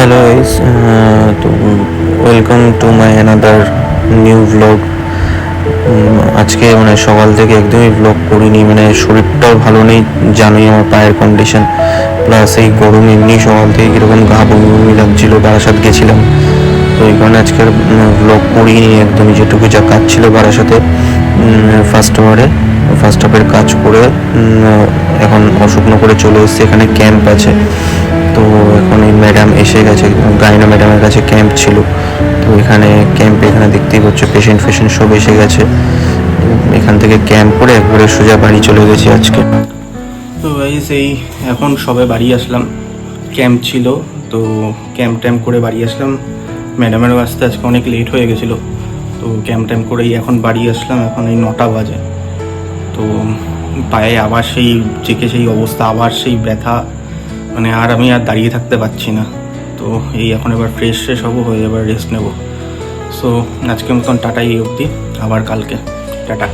Hello guys, তো welcome to my another new vlog. আজকে মানে সকাল থেকে একদমই ভ্লগ করিনি, মানে শরীরটাও ভালো নেই, জানোই আমার পায়ের কন্ডিশন, প্লাস এই গরম এমনি সকাল থেকে কীরকম গা বমি বমি লাগছিলো, বারাসাত গেছিলাম, তো এই কারণে আজকের ভ্লগ করিনি একদমই। যেটুকু যা কাজ ছিল বারাসাতে ফার্স্ট হাফের কাজ করে এখন অশুকনো করে চলে এসেছি। এখানে ক্যাম্প আছে, তো এখন এই ম্যাডাম এসে গেছে, গাইনা ম্যাডামের কাছে ক্যাম্প ছিল, তো এখানে দেখতেই পাচ্ছ পেশেন্ট সব এসে গেছে। এখান থেকে ক্যাম্প করে একবারে সোজা বাড়ি চলে গেছি আজকে। তো গাইস এই এখন সবে বাড়ি আসলাম, ক্যাম্প ছিল তো ক্যাম্প করে বাড়ি আসলাম। ম্যাডামেরও আসতে আজকে অনেক লেট হয়ে গেছিলো, তো ক্যাম্প করেই এখন বাড়ি আসলাম। এখন এই 9টা বাজে, তো পায়ে আবার সেই অবস্থা, আবার সেই ব্যথা, মানে আমি আর দাঁড়িয়ে থাকতে পারছি না। তো এই এখন এবার ফ্রেশ হবো, হয়ে এবার রেস্ট নেব। সো আজকের মতন টাটা, এই অবধি, আবার কালকে টাটা।